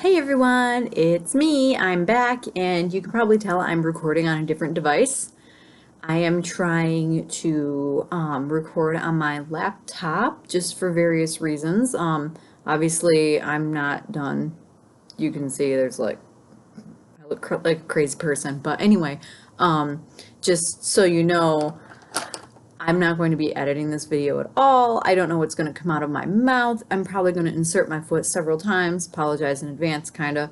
Hey everyone, it's me. I'm back, and you can probably tell I'm recording on a different device. I am trying to record on my laptop just for various reasons. Obviously, I'm not done. You can see there's like, I look like a crazy person, but anyway, just so you know, I'm not going to be editing this video at all. I don't know what's going to come out of my mouth. I'm probably going to insert my foot several times. Apologize in advance, kind of.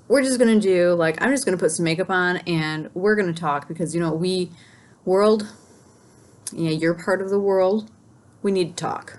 We're just going to do, like, I'm just going to put some makeup on and we're going to talk because, you know, world, yeah, you're part of the world. We need to talk.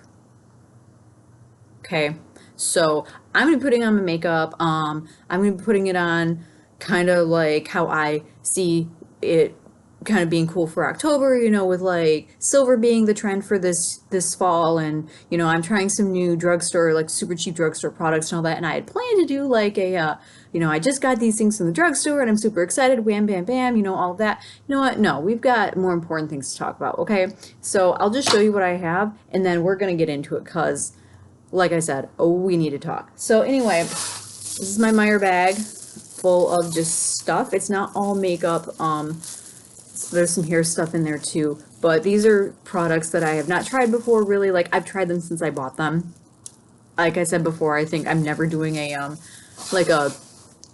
Okay? So I'm going to be putting on my makeup. I'm going to be putting it on kind of like how I see it kind of being cool for October, you know, with like silver being the trend for this fall. And you know, I'm trying some new drugstore, like super cheap drugstore products and all that, and I had planned to do like a you know, I just got these things from the drugstore and I'm super excited, wham bam bam, you know, all of that. You know what, no, we've got more important things to talk about. Okay, so I'll just show you what I have and then we're gonna get into it because like I said, we need to talk. So anyway, this is my Meyer bag full of just stuff. It's not all makeup. There's some hair stuff in there too, but these are products that I have not tried before, really. Like, I've tried them since I bought them. Like I said before, I think I'm never doing a like a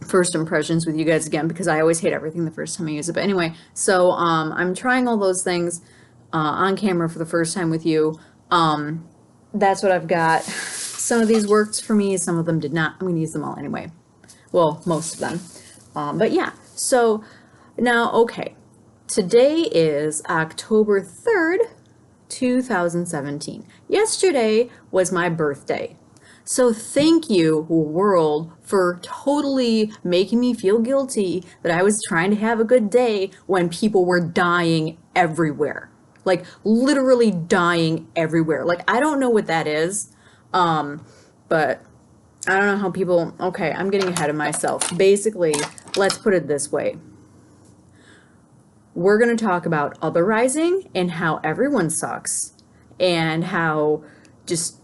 first impressions with you guys again because I always hate everything the first time I use it. But anyway, so I'm trying all those things on camera for the first time with you. That's what I've got. Some of these worked for me, some of them did not. I'm gonna use them all anyway. Well, most of them. But yeah, so now, okay. Today is October 3rd, 2017. Yesterday was my birthday. So thank you, world, for totally making me feel guilty that I was trying to have a good day when people were dying everywhere. Like, literally dying everywhere. Like, I don't know what that is, but I don't know how people... Okay, I'm getting ahead of myself. Basically, let's put it this way. We're going to talk about otherizing and how everyone sucks and how just,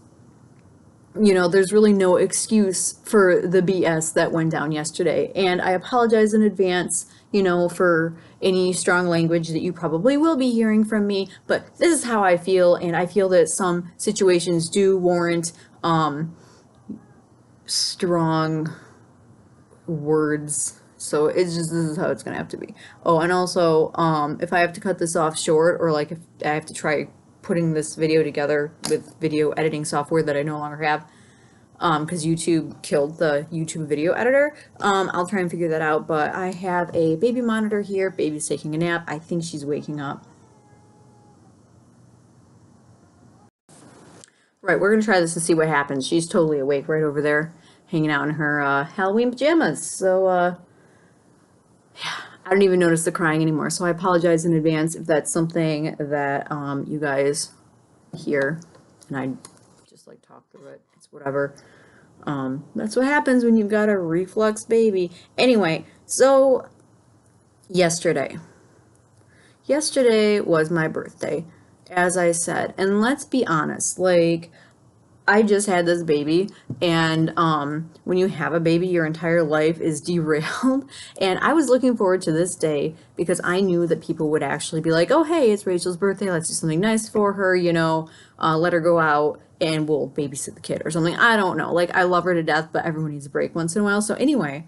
you know, there's really no excuse for the BS that went down yesterday. And I apologize in advance, you know, for any strong language that you probably will be hearing from me, but this is how I feel, and I feel that some situations do warrant strong words. So it's just, this is how it's gonna have to be. Oh, and also, if I have to cut this off short, or like if I have to try putting this video together with video editing software that I no longer have, because YouTube killed the YouTube video editor, I'll try and figure that out. But I have a baby monitor here. Baby's taking a nap. I think she's waking up. Right, we're gonna try this and see what happens. She's totally awake right over there, hanging out in her Halloween pajamas. So, I don't even notice the crying anymore, so I apologize in advance if that's something that you guys hear, and I just like talk through it. It's whatever. That's what happens when you've got a reflux baby. Anyway, so yesterday was my birthday, as I said, and let's be honest, like, I just had this baby, and when you have a baby, your entire life is derailed. And I was looking forward to this day because I knew that people would actually be like, oh, hey, it's Rachel's birthday. Let's do something nice for her, you know, let her go out and we'll babysit the kid or something. I don't know. Like, I love her to death, but everyone needs a break once in a while. So anyway,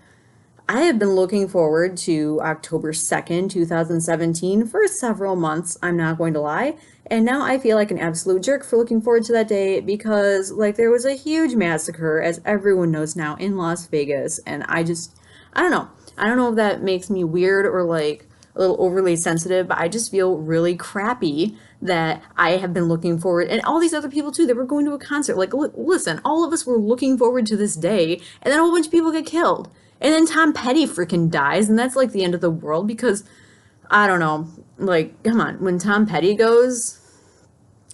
I have been looking forward to October 2nd, 2017 for several months, I'm not going to lie. And now I feel like an absolute jerk for looking forward to that day because, like, there was a huge massacre, as everyone knows now, in Las Vegas. And I don't know. I don't know if that makes me weird or, like, a little overly sensitive, but I just feel really crappy that I have been looking forward, and all these other people too, that were going to a concert. Like, listen, all of us were looking forward to this day, and then a whole bunch of people get killed. And then Tom Petty freaking dies, and that's like the end of the world because, I don't know, like, come on, when Tom Petty goes,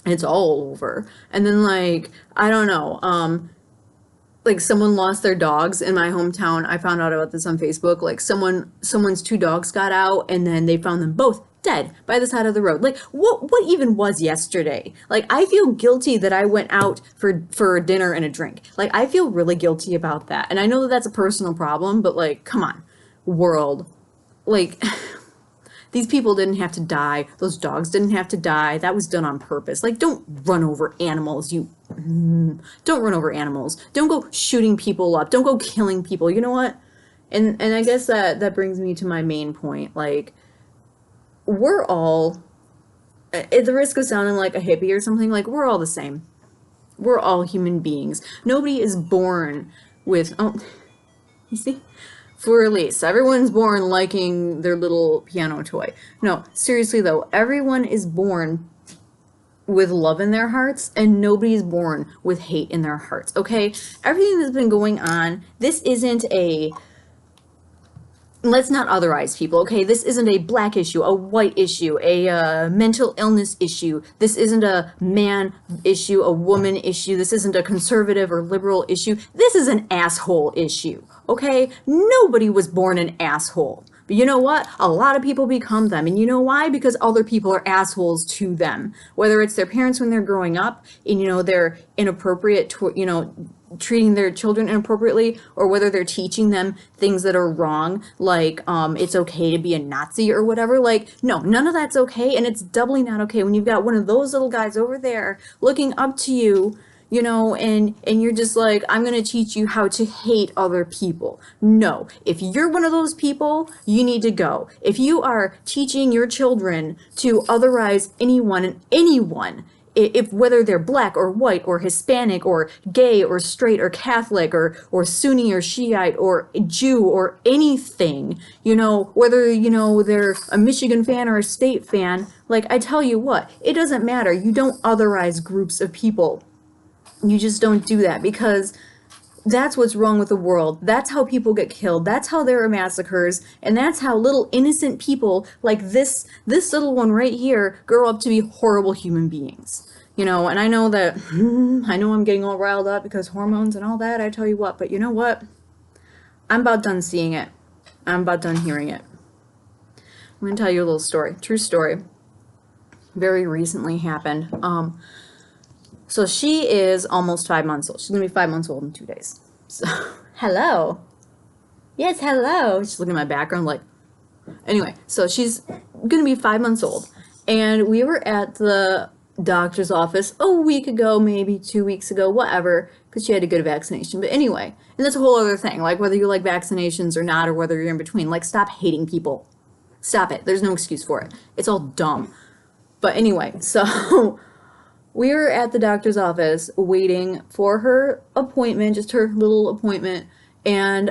it's all over. And then, like, I don't know, like someone lost their dogs in my hometown. I found out about this on Facebook. Like someone's two dogs got out and then they found them both dead by the side of the road. Like what even was yesterday? Like I feel guilty that I went out for dinner and a drink. Like I feel really guilty about that. And I know that that's a personal problem, but like come on, world. Like these people didn't have to die. Those dogs didn't have to die. That was done on purpose. Like don't run over animals, you don't run over animals. Don't go shooting people up. Don't go killing people. You know what? And I guess that brings me to my main point. Like we're all, at the risk of sounding like a hippie or something, like we're all the same. We're all human beings. Nobody is born with, oh, you see? For Elise, everyone's born liking their little piano toy. No, seriously though, everyone is born with love in their hearts and nobody's born with hate in their hearts, okay? Everything that's been going on, this isn't a, let's not otherize people, okay? This isn't a black issue, a white issue, a mental illness issue. This isn't a man issue, a woman issue. This isn't a conservative or liberal issue. This is an asshole issue, okay? Nobody was born an asshole. But you know what? A lot of people become them. And you know why? Because other people are assholes to them. Whether it's their parents when they're growing up and, you know, they're inappropriate, you know, treating their children inappropriately, or whether they're teaching them things that are wrong, like it's okay to be a Nazi or whatever. Like, no, none of that's okay. And it's doubly not okay when you've got one of those little guys over there looking up to you, you know, and you're just like, I'm going to teach you how to hate other people. No, if you're one of those people, you need to go. If you are teaching your children to otherize anyone and anyone, if whether they're black or white or Hispanic or gay or straight or Catholic or Sunni or Shiite or Jew or anything, you know, whether, you know, they're a Michigan fan or a State fan, like I tell you what, it doesn't matter. You don't otherize groups of people. You just don't do that, because that's what's wrong with the world. That's how people get killed. That's how there are massacres. And that's how little innocent people like this little one right here grow up to be horrible human beings. You know, and I know that, I know I'm getting all riled up because hormones and all that, I tell you what, but you know what? I'm about done seeing it. I'm about done hearing it. I'm going to tell you a little story. True story. Very recently happened. So she is almost 5 months old. She's going to be 5 months old in 2 days. So, hello. Yes, hello. She's looking at my background like, anyway, so she's going to be 5 months old. And we were at the doctor's office a week ago, maybe 2 weeks ago, whatever, because she had to get a vaccination. But anyway, and that's a whole other thing, like whether you like vaccinations or not, or whether you're in between, like stop hating people. Stop it. There's no excuse for it. It's all dumb. But anyway, so we were at the doctor's office waiting for her appointment, just her little appointment, and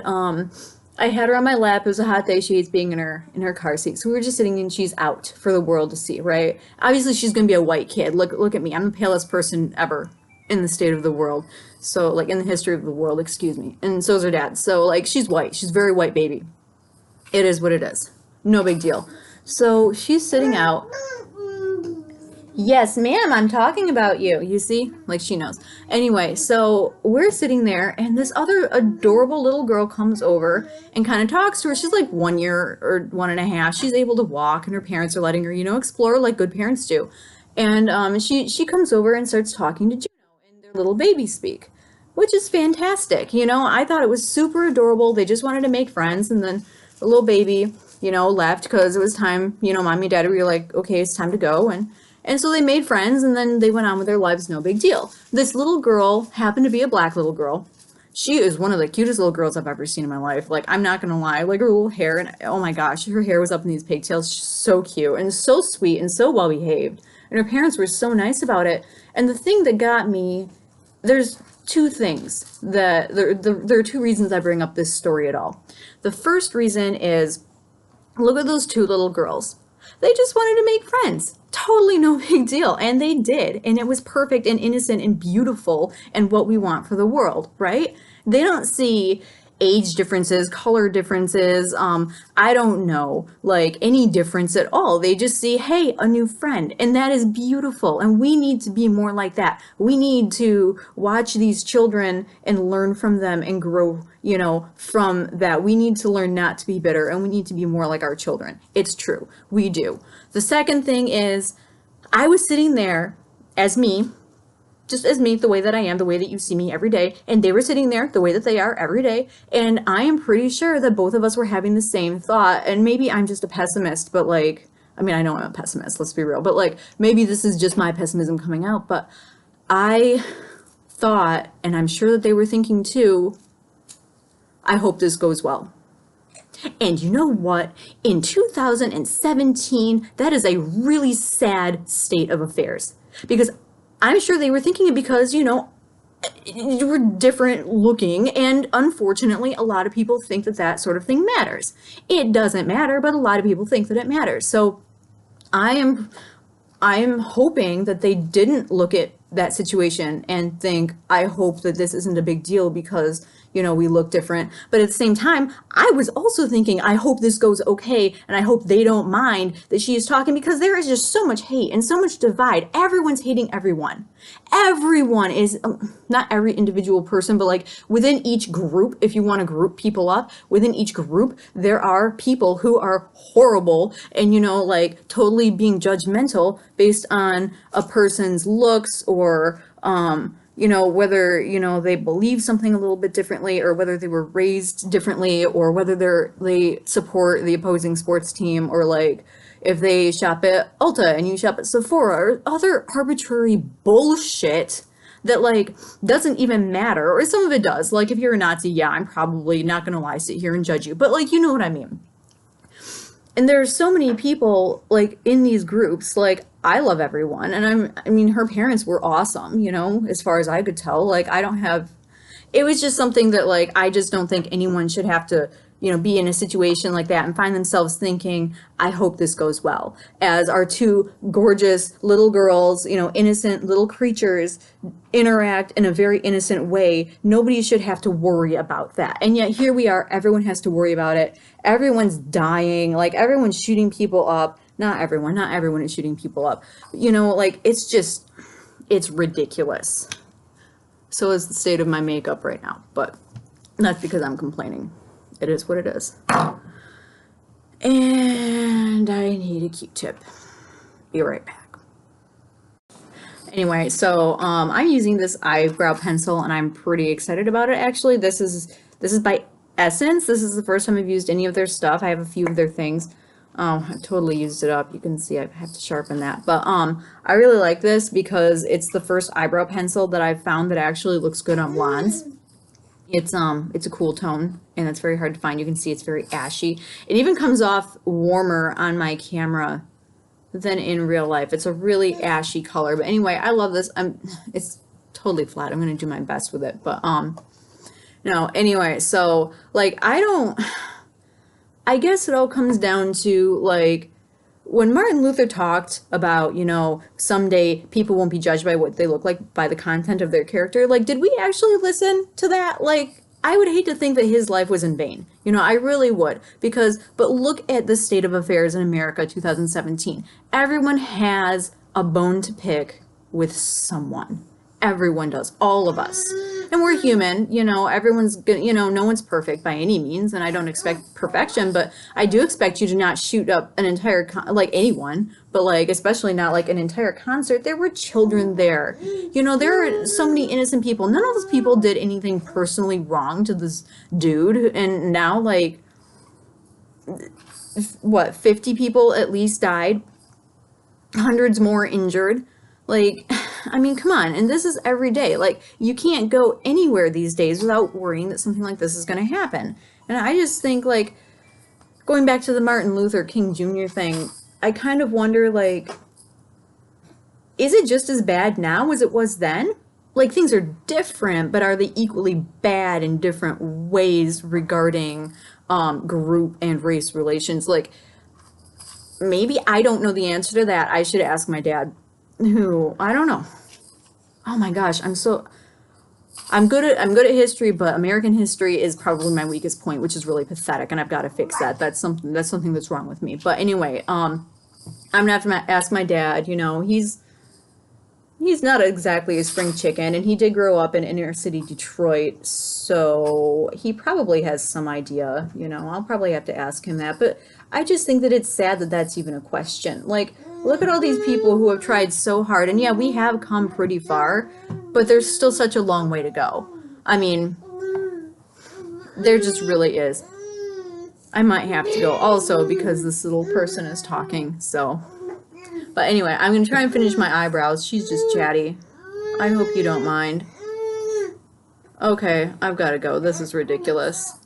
I had her on my lap. It was a hot day. She hates being in her car seat. So we were just sitting and she's out for the world to see, right? Obviously she's going to be a white kid. Look at me. I'm the palest person ever in the state of the world. So like in the history of the world, excuse me. And so is her dad. So like she's white. She's a very white baby. It is what it is. No big deal. So she's sitting out. Yes, ma'am, I'm talking about you. You see? Like she knows. Anyway, so we're sitting there and this other adorable little girl comes over and kind of talks to her. She's like 1 year or 1.5. She's able to walk and her parents are letting her, you know, explore like good parents do. And she comes over and starts talking to Juno in their little baby speak, which is fantastic. You know, I thought it was super adorable. They just wanted to make friends, and then the little baby, you know, left because it was time, you know, mommy and daddy were like, okay, it's time to go. And so they made friends, and then they went on with their lives, no big deal. This little girl happened to be a black little girl. She is one of the cutest little girls I've ever seen in my life. Like, I'm not gonna lie, like her little hair, and oh my gosh, her hair was up in these pigtails. She's so cute and so sweet and so well behaved. And her parents were so nice about it. And the thing that got me, there's two things that, there are two reasons I bring up this story at all. The first reason is, look at those two little girls. They just wanted to make friends. Totally no big deal. And they did. And it was perfect and innocent and beautiful and what we want for the world, right? They don't see age differences, color differences, I don't know, like any difference at all. They just see, hey, a new friend, and that is beautiful. And we need to be more like that. We need to watch these children and learn from them and grow, you know, from that. We need to learn not to be bitter, and we need to be more like our children. It's true. We do. The second thing is, I was sitting there as me, just as me, the way that I am, the way that you see me every day, and they were sitting there the way that they are every day, and I am pretty sure that both of us were having the same thought. And maybe I'm just a pessimist, but like, I mean, I know I'm a pessimist, let's be real, but like, maybe this is just my pessimism coming out, but I thought, and I'm sure that they were thinking too, I hope this goes well. And you know what? In 2017, that is a really sad state of affairs, because I'm sure they were thinking it because, you know, we're different looking, and unfortunately, a lot of people think that that sort of thing matters. It doesn't matter, but a lot of people think that it matters. So I am hoping that they didn't look at that situation and think, I hope that this isn't a big deal because, you know, we look different. But at the same time, I was also thinking, I hope this goes okay, and I hope they don't mind that she is talking, because there is just so much hate and so much divide. Everyone's hating everyone. Everyone is, not every individual person, but like within each group, if you want to group people up, within each group, there are people who are horrible and, you know, like totally being judgmental based on a person's looks or, you know, whether, you know, they believe something a little bit differently, or whether they were raised differently, or whether they support the opposing sports team, or like if they shop at Ulta and you shop at Sephora, or other arbitrary bullshit that like doesn't even matter. Or some of it does. Like if you're a Nazi, yeah, I'm probably not gonna lie, sit here and judge you, but like, you know what I mean. And there's so many people like in these groups, like I love everyone. And I mean, her parents were awesome, you know, as far as I could tell. Like it was just something that like, I just don't think anyone should have to, you know, be in a situation like that and find themselves thinking, I hope this goes well. As our two gorgeous little girls, you know, innocent little creatures interact in a very innocent way, nobody should have to worry about that. And yet here we are, everyone has to worry about it. Everyone's dying, like everyone's shooting people up. Not everyone is shooting people up. You know, like it's ridiculous. So is the state of my makeup right now, but that's because I'm complaining. It is what it is. And I need a Q-tip. Be right back. Anyway, so I'm using this eyebrow pencil and I'm pretty excited about it actually. This is by Essence. This is the first time I've used any of their stuff. I have a few of their things. Oh, I totally used it up. You can see I have to sharpen that. But I really like this because it's the first eyebrow pencil that I've found that actually looks good on blondes. It's a cool tone, and it's very hard to find. You can see it's very ashy. It even comes off warmer on my camera than in real life. It's a really ashy color. But anyway, I love this. It's totally flat. I'm gonna do my best with it. But no, anyway, so like I guess it all comes down to like when Martin Luther talked about, you know, someday people won't be judged by what they look like, by the content of their character. Like, did we actually listen to that? Like, I would hate to think that his life was in vain. You know, I really would. But look at the state of affairs in America 2017. Everyone has a bone to pick with someone. Everyone does. All of us. And we're human, you know, everyone's good, you know, no one's perfect by any means, and I don't expect perfection, but I do expect you to not shoot up an entire, like anyone, but like, especially not like an entire concert. There were children there. You know, there are so many innocent people. None of those people did anything personally wrong to this dude, and now like, what, 50 people at least died, hundreds more injured. Like, I mean, come on. And this is every day. Like, you can't go anywhere these days without worrying that something like this is going to happen. And I just think, like, going back to the Martin Luther King Jr. thing, I kind of wonder, like, is it just as bad now as it was then? Like, things are different, but are they equally bad in different ways regarding group and race relations? Like, maybe I don't know the answer to that. I should ask my dad. Who, I don't know. Oh my gosh, I'm good at history, but American history is probably my weakest point, which is really pathetic, and I've got to fix that. That's something that's wrong with me. But anyway, I'm gonna have to ask my dad. You know, he's not exactly a spring chicken, and he did grow up in inner city Detroit, so he probably has some idea. You know, I'll probably have to ask him that. But I just think that it's sad that that's even a question. Like, look at all these people who have tried so hard, and yeah, we have come pretty far, but there's still such a long way to go. I mean, there just really is. I might have to go also because this little person is talking, so. But anyway, I'm going to try and finish my eyebrows. She's just chatty. I hope you don't mind. Okay, I've got to go. This is ridiculous.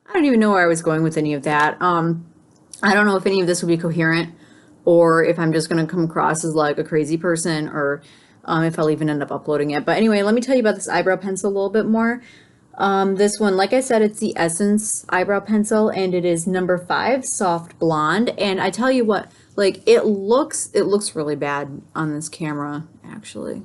I don't even know where I was going with any of that. I don't know if any of this will be coherent or if I'm just going to come across as like a crazy person or if I'll even end up uploading it. But anyway, let me tell you about this eyebrow pencil a little bit more. This one, like I said, it's the Essence eyebrow pencil, and it is number 5 soft blonde. And I tell you what, like it looks really bad on this camera, actually.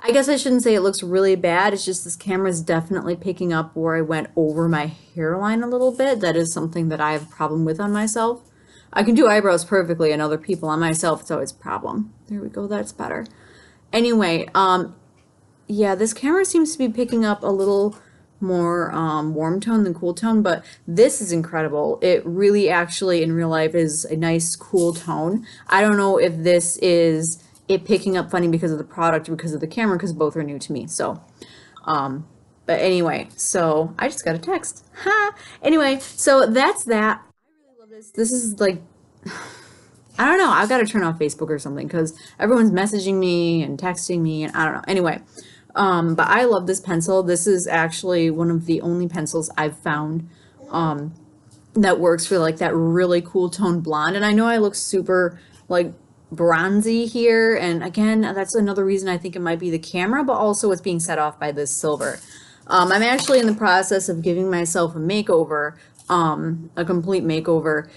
I guess I shouldn't say it looks really bad. It's just this camera is definitely picking up where I went over my hairline a little bit. That is something that I have a problem with on myself. I can do eyebrows perfectly on other people. On myself, it's always a problem. There we go. That's better. Anyway, yeah, this camera seems to be picking up a little more warm tone than cool tone, but this is incredible. It really actually in real life is a nice cool tone. I don't know if this is it picking up funny because of the product or because of the camera, because both are new to me. So, but anyway, so I just got a text. Ha! Anyway, so that's that. I really love this. This is like, I don't know. I've got to turn off Facebook or something because everyone's messaging me and texting me, and I don't know. Anyway, but I love this pencil. This is actually one of the only pencils I've found that works for like that really cool tone blonde. And I know I look super like bronzy here, and again, that's another reason I think it might be the camera, but also it's being set off by this silver. I'm actually in the process of giving myself a makeover, a complete makeover.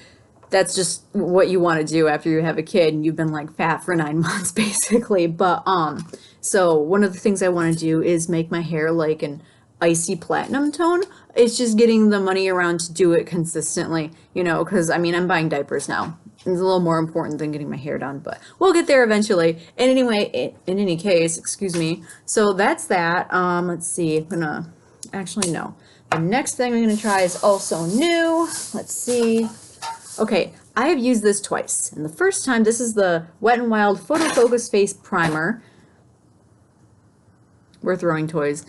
That's just what you want to do after you have a kid and you've been like fat for 9 months basically. But so one of the things I want to do is make my hair like an icy platinum tone. It's just getting the money around to do it consistently, you know, because I mean I'm buying diapers now. It's a little more important than getting my hair done, but we'll get there eventually. And anyway, in any case, excuse me. So that's that. Let's see. I'm gonna actually no. The next thing I'm gonna try is also new. Let's see. Okay, I have used this twice. And the first time, this is the Wet n Wild Photo Focus Face Primer. We're throwing toys.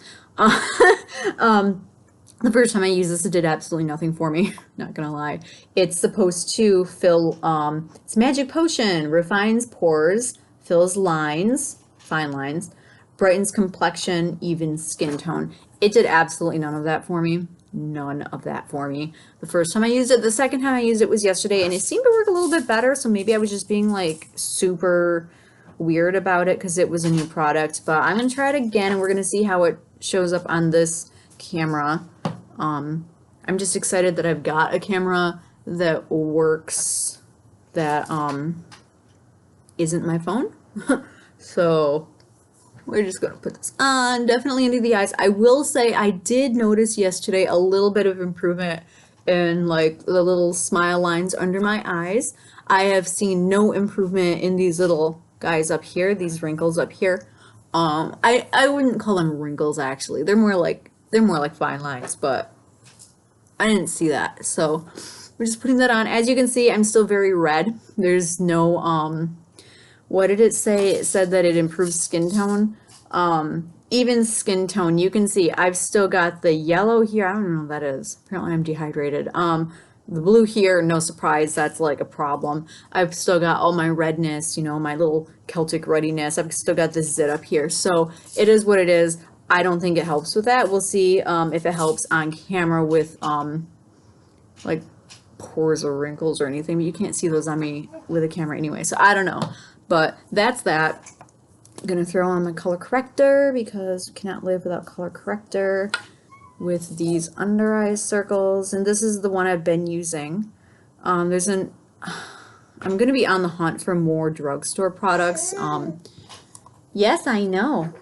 The first time I used this, it did absolutely nothing for me. Not gonna lie. It's supposed to fill, it's magic potion, refines pores, fills lines, fine lines, brightens complexion, evens skin tone. It did absolutely none of that for me. None of that for me. The first time I used it, the second time I used it was yesterday, and it seemed to work a little bit better, so maybe I was just being like super weird about it because it was a new product. But I'm gonna try it again, and we're gonna see how it shows up on this camera. I'm just excited that I've got a camera that works that isn't my phone. So we're just gonna put this on, definitely into the eyes. I will say I did notice yesterday a little bit of improvement in like the little smile lines under my eyes. I have seen no improvement in these little guys up here, these wrinkles up here. I wouldn't call them wrinkles actually. They're more like fine lines, but I didn't see that. So we're just putting that on. As you can see, I'm still very red. There's no what did it say? It said that it improves skin tone. Even skin tone, you can see I've still got the yellow here. I don't know what that is. Apparently I'm dehydrated. The blue here, no surprise, that's like a problem. I've still got all my redness, you know, my little Celtic ruddiness. I've still got this zit up here. So it is what it is. I don't think it helps with that. We'll see if it helps on camera with like pores or wrinkles or anything, but you can't see those on me with a camera anyway, so I don't know. But that's that. I'm gonna throw on my color corrector because we cannot live without color corrector with these under eye circles, and this is the one I've been using. There's an I'm going to be on the hunt for more drugstore products. Yes, I know.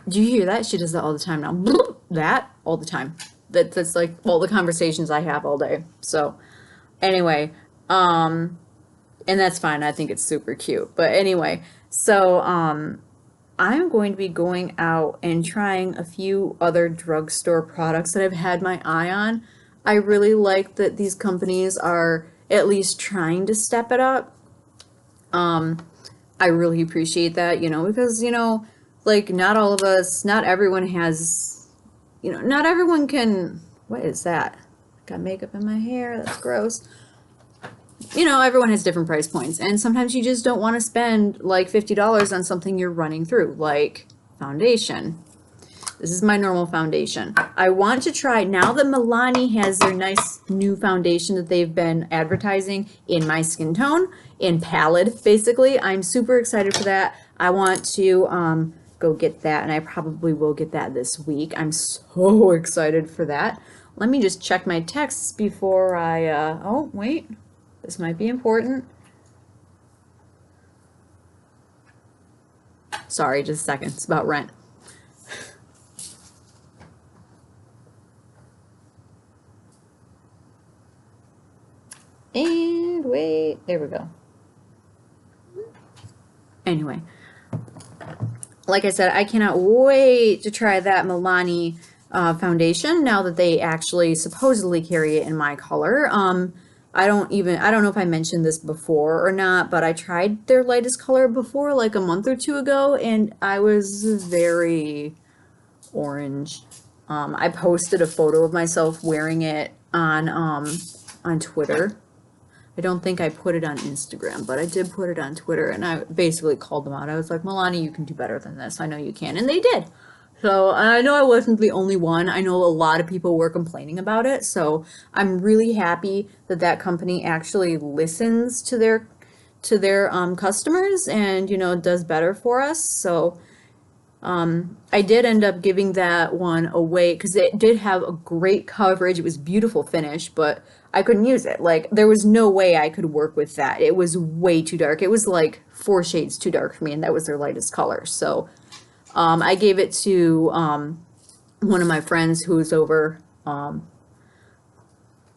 Do you hear that? She does that all the time now. That all the time. That's like all the conversations I have all day. So anyway, and that's fine. I think it's super cute. But anyway, so I'm going to be going out and trying a few other drugstore products that I've had my eye on. I really like that these companies are at least trying to step it up. I really appreciate that, you know, because, you know, like not all of us, not everyone has, you know, not everyone can, what is that? Got makeup in my hair, that's gross. You know, everyone has different price points, and sometimes you just don't want to spend like $50 on something you're running through, like foundation. This is my normal foundation. I want to try, now that Milani has their nice new foundation that they've been advertising in my skin tone, in pallid, basically. I'm super excited for that. I want to go get that, and I probably will get that this week. I'm so excited for that. Let me just check my texts before I, oh, wait. This might be important. Sorry, just a second. It's about rent. And wait, there we go. Anyway, like I said, I cannot wait to try that Milani foundation now that they actually supposedly carry it in my color. I don't know if I mentioned this before or not, but I tried their lightest color before, like a month or two ago, and I was very orange. I posted a photo of myself wearing it on Twitter. I don't think I put it on Instagram, but I did put it on Twitter, and I basically called them out. I was like, Milani, you can do better than this. I know you can. And they did. So I know I wasn't the only one. I know a lot of people were complaining about it. So I'm really happy that that company actually listens to their customers and, you know, does better for us. So I did end up giving that one away because it did have a great coverage. It was beautiful finish, but I couldn't use it. Like, there was no way I could work with that. It was way too dark. It was like 4 shades too dark for me, and that was their lightest color. So I gave it to one of my friends who's over, and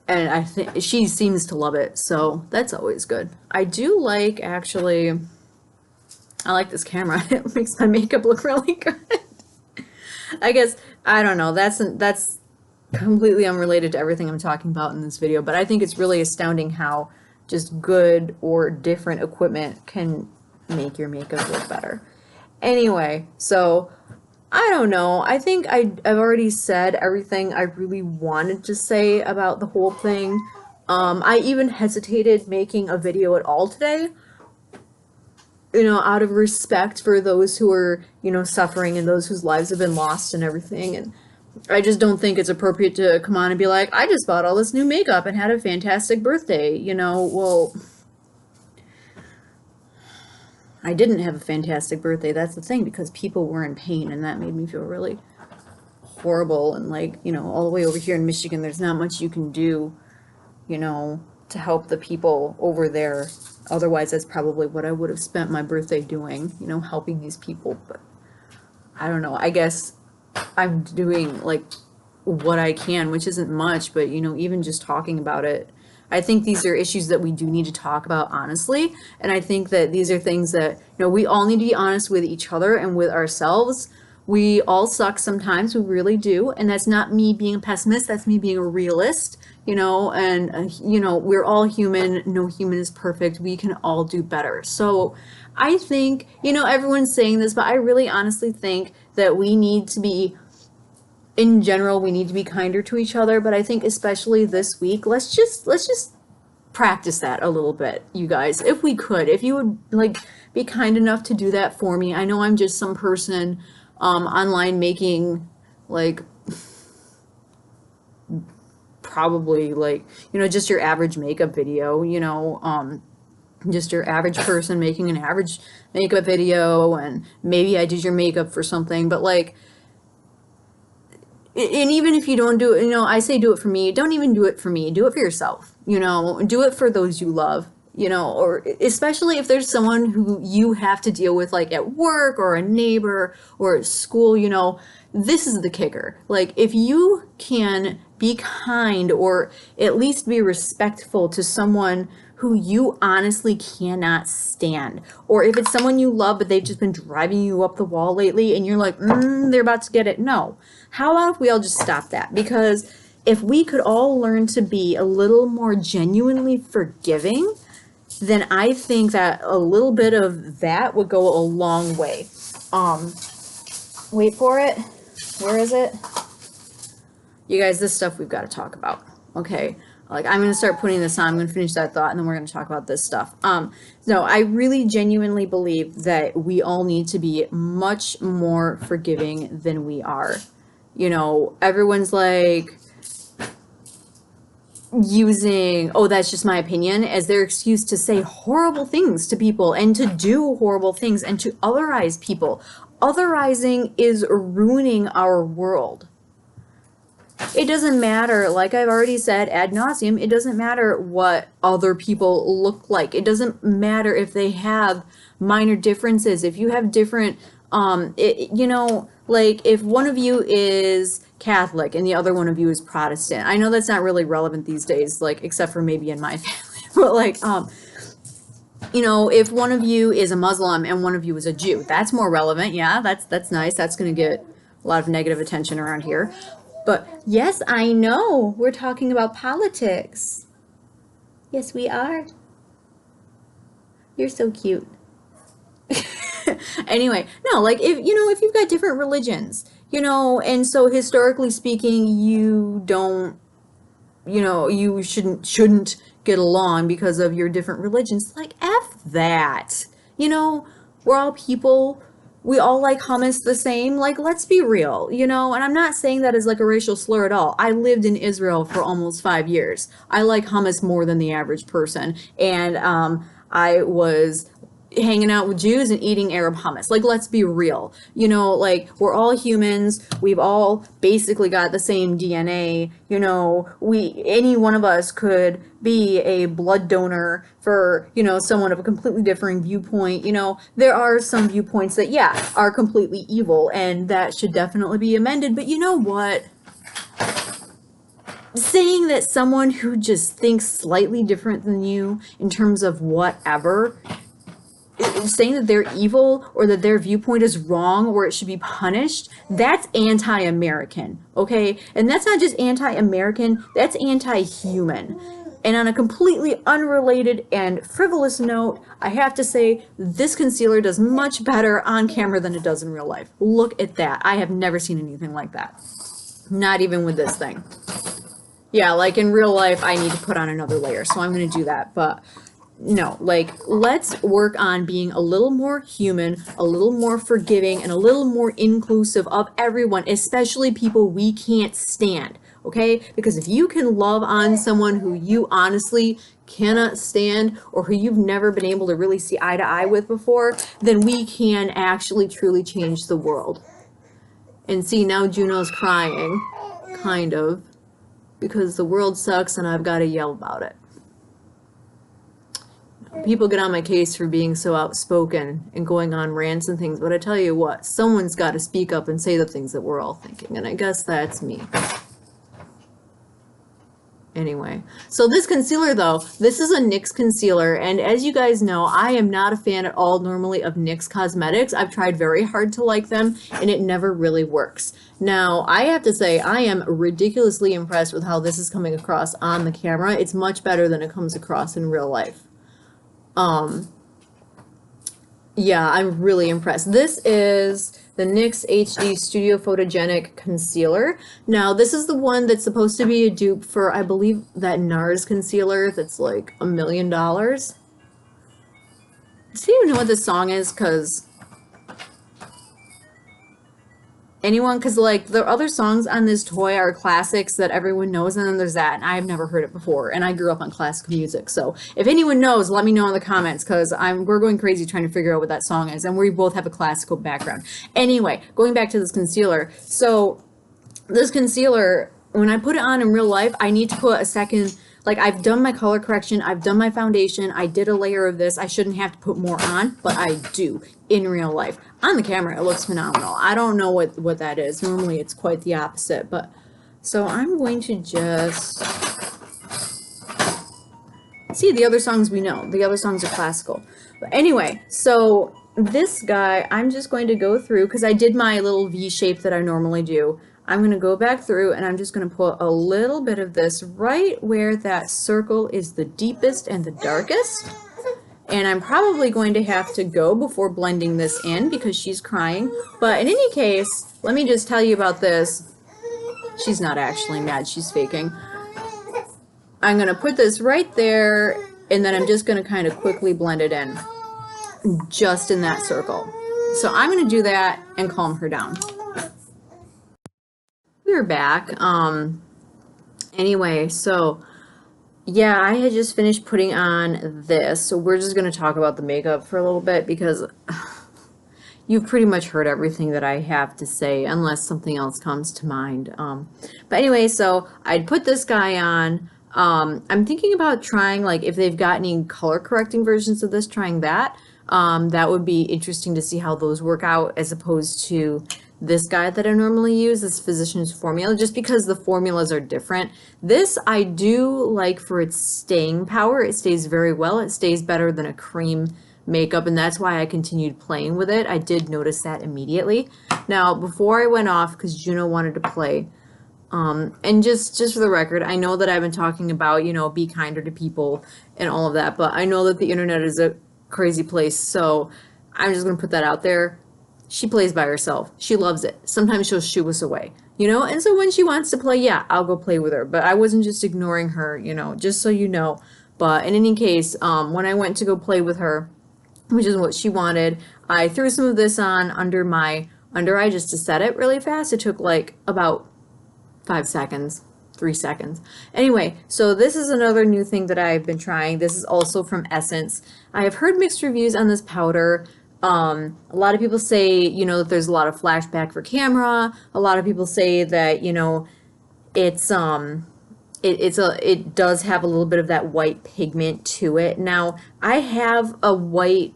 I think she seems to love it, so that's always good. I do like, actually, I like this camera. It makes my makeup look really good. I guess, I don't know, that's completely unrelated to everything I'm talking about in this video, but I think it's really astounding how just good or different equipment can make your makeup look better. Anyway, so I don't know. I think I've already said everything I really wanted to say about the whole thing. I even hesitated making a video at all today, you know, out of respect for those who are, you know, suffering and those whose lives have been lost and everything. And I just don't think it's appropriate to come on and be like, I just bought all this new makeup and had a fantastic birthday. You know, well, I didn't have a fantastic birthday. That's the thing, because people were in pain, and that made me feel really horrible. And like, you know, all the way over here in Michigan, there's not much you can do, you know, to help the people over there. Otherwise, that's probably what I would have spent my birthday doing, you know, helping these people. But I don't know. I guess I'm doing like what I can, which isn't much, but you know, even just talking about it, I think these are issues that we do need to talk about honestly. And I think that these are things that, you know, we all need to be honest with each other and with ourselves. We all suck sometimes, we really do. And that's not me being a pessimist, that's me being a realist, you know, and, you know, we're all human. No human is perfect. We can all do better. So I think, you know, everyone's saying this, but I really honestly think that we need to be, in general, we need to be kinder to each other, but I think especially this week, let's just practice that a little bit, you guys, if we could. If you would like be kind enough to do that for me. I know I'm just some person online making like probably like, you know, just your average makeup video, you know, just your average person making an average makeup video, and maybe I did your makeup for something, but like, and even if you don't do it, you know, I say do it for me. Don't even do it for me. Do it for yourself. you know, do it for those you love, you know, or especially if there's someone who you have to deal with, like at work or a neighbor or at school, you know, this is the kicker. Like, if you can be kind or at least be respectful to someone who you honestly cannot stand, or if it's someone you love but they've just been driving you up the wall lately and you're like, they're about to get it. No. How about if we all just stop that? Because if we could all learn to be a little more genuinely forgiving, then I think that a little bit of that would go a long way. Wait for it. Where is it? You guys, this stuff we've got to talk about. Okay. Like, I'm going to start putting this on. I'm going to finish that thought, and then we're going to talk about this stuff. No, I really genuinely believe that we all need to be much more forgiving than we are. You know, everyone's like using, oh, that's just my opinion, as their excuse to say horrible things to people and to do horrible things and to otherize people. Otherizing is ruining our world. It doesn't matter, like I've already said ad nauseum, it doesn't matter what other people look like. It doesn't matter if they have minor differences. If you have different, you know, like if one of you is Catholic and the other one of you is Protestant. I know that's not really relevant these days, like except for maybe in my family, but like, you know, if one of you is a Muslim and one of you is a Jew, that's more relevant. Yeah, that's nice. That's going to get a lot of negative attention around here. But yes, I know we're talking about politics. Yes, we are. You're so cute. Anyway, no, like if, you know, if you've got different religions, you know, and so historically speaking, you don't, you know, you shouldn't get along because of your different religions. Like, F that. You know, we're all people. We all like hummus the same. Like, let's be real, you know, and I'm not saying that as like a racial slur at all. I lived in Israel for almost 5 years. I like hummus more than the average person. And I was hanging out with Jews and eating Arab hummus. Like, let's be real. You know, like, we're all humans. We've all basically got the same DNA. You know, any one of us could be a blood donor for, you know, someone of a completely differing viewpoint. You know, there are some viewpoints that, yeah, are completely evil, and that should definitely be amended. But you know what? Saying that someone who just thinks slightly different than you in terms of whatever, saying that they're evil or that their viewpoint is wrong or it should be punished, that's anti-American, okay? And that's not just anti-American, that's anti-human. And on a completely unrelated and frivolous note, I have to say this concealer does much better on camera than it does in real life. Look at that. I have never seen anything like that. Not even with this thing. Yeah, like in real life, I need to put on another layer, so I'm going to do that. But no, like, let's work on being a little more human, a little more forgiving, and a little more inclusive of everyone, especially people we can't stand, okay? Because if you can love on someone who you honestly cannot stand or who you've never been able to really see eye to eye with before, then we can actually truly change the world. And see, now Juno's crying, kind of, because the world sucks and I've got to yell about it. People get on my case for being so outspoken and going on rants and things, but I tell you what, someone's got to speak up and say the things that we're all thinking, and I guess that's me. Anyway, so this concealer though, this is a NYX concealer, and as you guys know, I am not a fan at all normally of NYX Cosmetics. I've tried very hard to like them, and it never really works. Now, I have to say, I am ridiculously impressed with how this is coming across on the camera. It's much better than it comes across in real life. Yeah, I'm really impressed. This is the NYX HD Studio Photogenic Concealer. Now, this is the one that's supposed to be a dupe for, I believe, that NARS concealer that's like $1 million. Does anyone know what this song is? Because anyone? Because like the other songs on this toy are classics that everyone knows, and then there's that, and I've never heard it before, and I grew up on classical music. So if anyone knows, let me know in the comments, because we're going crazy trying to figure out what that song is, and we both have a classical background. Anyway, going back to this concealer. So this concealer, when I put it on in real life, I need to put a second Like, I've done my color correction, I've done my foundation, I did a layer of this. I shouldn't have to put more on, but I do in real life. On the camera, it looks phenomenal. I don't know what that is. Normally, it's quite the opposite, but so I'm going to just see the other songs we know. The other songs are classical. But anyway, so this guy, I'm just going to go through, because I did my little V shape that I normally do. I'm going to go back through and I'm just going to put a little bit of this right where that circle is the deepest and the darkest. And I'm probably going to have to go before blending this in because she's crying. But in any case, let me just tell you about this. She's not actually mad, she's faking. I'm going to put this right there, and then I'm just going to kind of quickly blend it in, just in that circle. So I'm going to do that and calm her down. We're back. Anyway, so yeah, I had just finished putting on this, so we're just going to talk about the makeup for a little bit because you've pretty much heard everything that I have to say, unless something else comes to mind. But anyway, so I'd put this guy on. I'm thinking about trying, like, if they've got any color correcting versions of this, trying that. That would be interesting to see how those work out as opposed to this guy that I normally use, this Physicians Formula, just because the formulas are different. This I do like for its staying power. It stays very well. It stays better than a cream makeup, and that's why I continued playing with it. I did notice that immediately. Now, before I went off, because Juno wanted to play, and just for the record, I know that I've been talking about, you know, be kinder to people and all of that, but I know that the internet is a crazy place, so I'm just going to put that out there. She plays by herself. She loves it. Sometimes she'll shoo us away, you know, and so when she wants to play, yeah, I'll go play with her, but I wasn't just ignoring her, you know, just so you know. But in any case, when I went to go play with her, which is what she wanted, I threw some of this on under my under eye just to set it really fast. It took like about 5 seconds, 3 seconds. Anyway, so this is another new thing that I've been trying. This is also from Essence. I have heard mixed reviews on this powder. A lot of people say, you know, that there's a lot of flashback for camera. A lot of people say that, you know, it's it does have a little bit of that white pigment to it. Now, I have a white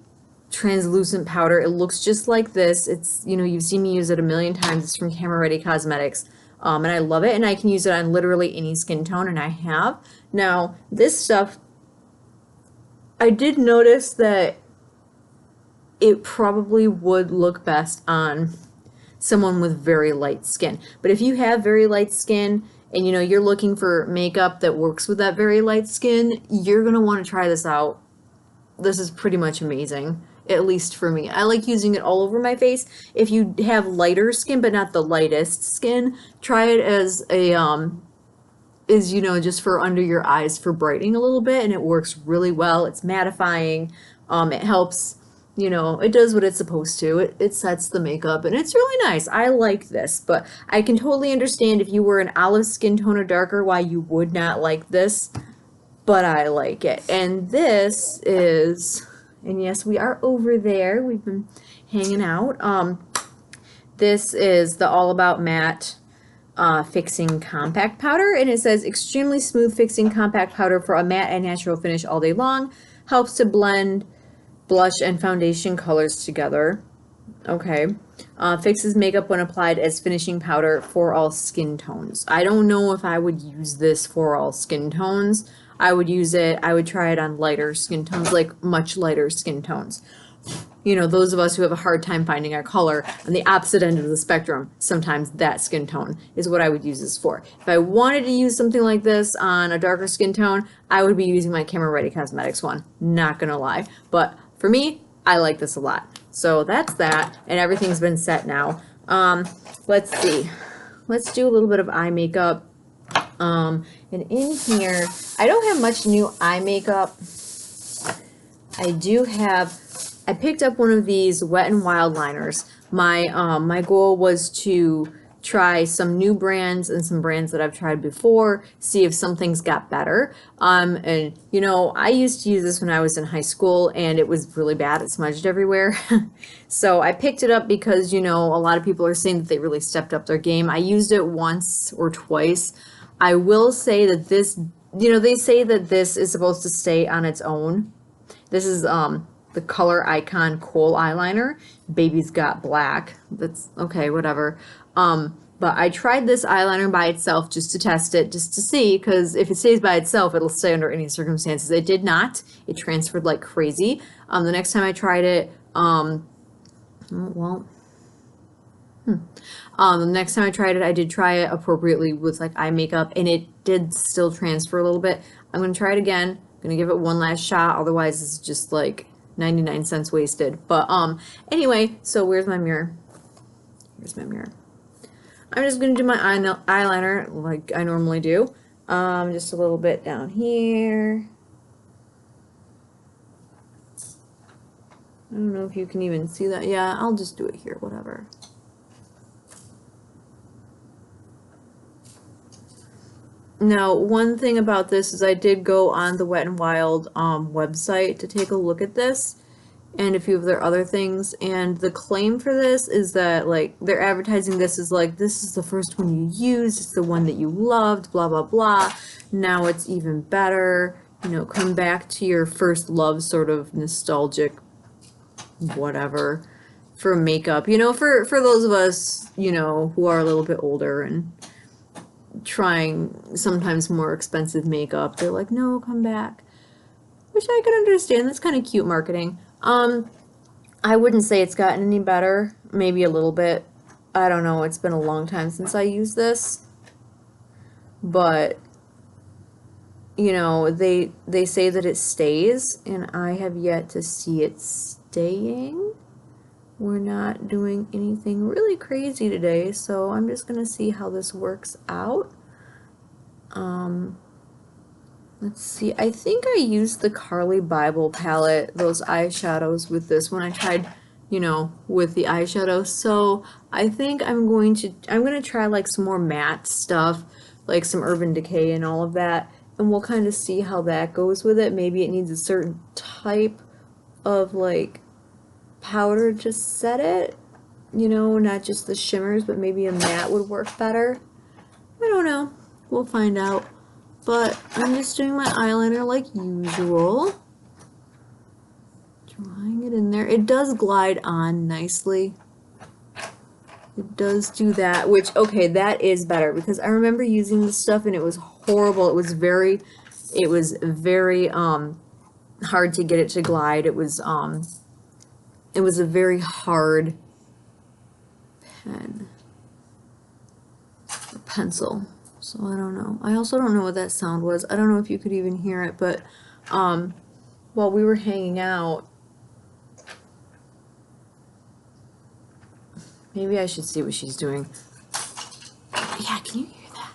translucent powder. It looks just like this. It's, you know, you've seen me use it a million times. It's from Camera Ready Cosmetics. And I love it, and I can use it on literally any skin tone, and I have. Now, this stuff, I did notice that it probably would look best on someone with very light skin. But if you have very light skin and, you know, you're looking for makeup that works with that very light skin, you're going to want to try this out. This is pretty much amazing. At least for me. I like using it all over my face. If you have lighter skin, but not the lightest skin, try it as a, you know, just for under your eyes for brightening a little bit, and it works really well. It's mattifying. It helps, you know, it does what it's supposed to. It sets the makeup, and it's really nice. I like this, but I can totally understand if you were an olive skin tone or darker why you would not like this, but I like it. And this is... And yes, we are over there. We've been hanging out. This is the All About Matte Fixing Compact Powder. And it says, extremely smooth fixing compact powder for a matte and natural finish all day long. Helps to blend blush and foundation colors together. Okay. Fixes makeup when applied as finishing powder for all skin tones. I don't know if I would use this for all skin tones. I would use it, I would try it on lighter skin tones, like much lighter skin tones. You know, those of us who have a hard time finding our color on the opposite end of the spectrum, sometimes that skin tone is what I would use this for. If I wanted to use something like this on a darker skin tone, I would be using my Camera Ready Cosmetics one, not gonna lie. But for me, I like this a lot. So that's that, and everything's been set now. Let's see. Let's do a little bit of eye makeup. And in here, I don't have much new eye makeup. I do have, I picked up one of these Wet n Wild liners. My goal was to try some new brands and some brands that I've tried before, see if some things got better. And you know, I used to use this when I was in high school, and it was really bad. It smudged everywhere. So I picked it up because, you know, a lot of people are saying that they really stepped up their game. I used it once or twice. I will say that this you know, they say that this is supposed to stay on its own. This is the Color Icon Kohl eyeliner. Baby's got black. That's okay, whatever. But I tried this eyeliner by itself just to test it, just to see, because if it stays by itself, it'll stay under any circumstances. It did not. It transferred like crazy. The next time I tried it, the next time I tried it, I did try it appropriately with like eye makeup, and it did still transfer a little bit. I'm gonna try it again. I'm gonna give it one last shot. Otherwise, it's just like 99 cents wasted. But anyway, so where's my mirror? Here's my mirror. I'm just gonna do my eyeliner like I normally do. Just a little bit down here. I don't know if you can even see that. Yeah, I'll just do it here, whatever. Now, one thing about this is I did go on the Wet n Wild website to take a look at this and a few of their other things, and the claim for this is that like they're advertising this as like, this is the first one you used, it's the one that you loved, blah blah blah, now it's even better, you know, come back to your first love, sort of nostalgic whatever for makeup, you know, for those of us, you know, who are a little bit older and trying sometimes more expensive makeup. They're like, no, come back. Which I can understand. That's kind of cute marketing. I wouldn't say it's gotten any better. Maybe a little bit. I don't know. It's been a long time since I used this. But, you know, they say that it stays, and I have yet to see it staying. We're not doing anything really crazy today, so I'm just gonna see how this works out. Let's see, I think I used the Carly Bible palette, those eyeshadows with this when I tried, you know, with the eyeshadow. So I think I'm gonna try like some more matte stuff, like some Urban Decay and all of that, and we'll kind of see how that goes with it. Maybe it needs a certain type of like powder to set it, you know, not just the shimmers, but maybe a matte would work better. I don't know. We'll find out. But I'm just doing my eyeliner like usual. Drawing it in there. It does glide on nicely. It does do that, which, okay, that is better, because I remember using this stuff and it was horrible. It was very hard to get it to glide. It was a very hard pen or pencil, so I don't know. I also don't know what that sound was. I don't know if you could even hear it, but while we were hanging out, maybe I should see what she's doing. Yeah, can you hear that?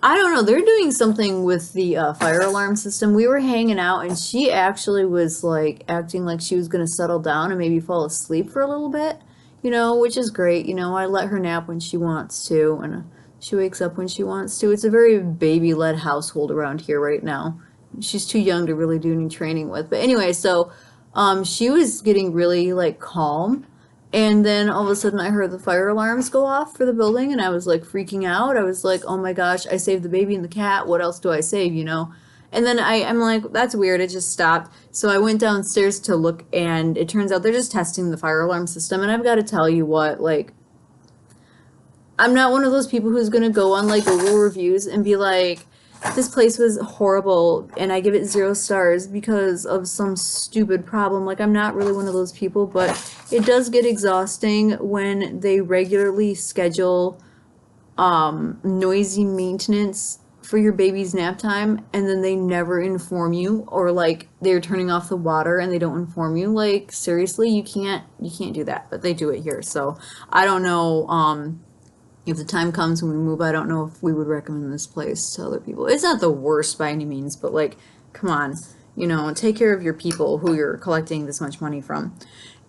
I don't know. They're doing something with the fire alarm system. We were hanging out, and she actually was like acting like she was going to settle down and maybe fall asleep for a little bit, you know, which is great. You know, I let her nap when she wants to, and she wakes up when she wants to. It's a very baby-led household around here right now. She's too young to really do any training with. But anyway, so she was getting really like calm. And then all of a sudden I heard the fire alarms go off for the building, and I was like freaking out. I was like, oh my gosh, I saved the baby and the cat. What else do I save, you know? And then I'm like, that's weird. It just stopped. So I went downstairs to look, and it turns out they're just testing the fire alarm system. And I've got to tell you what, like, I'm not one of those people who's going to go on like Google reviews and be like, this place was horrible and I give it 0 stars because of some stupid problem. Like, I'm not really one of those people, but it does get exhausting when they regularly schedule noisy maintenance for your baby's nap time, and then they never inform you, or like they're turning off the water and they don't inform you. Like, seriously, you can't do that, but they do it here. So I don't know if the time comes when we move, I don't know if we would recommend this place to other people. It's not the worst by any means, but like, come on, you know, take care of your people who you're collecting this much money from.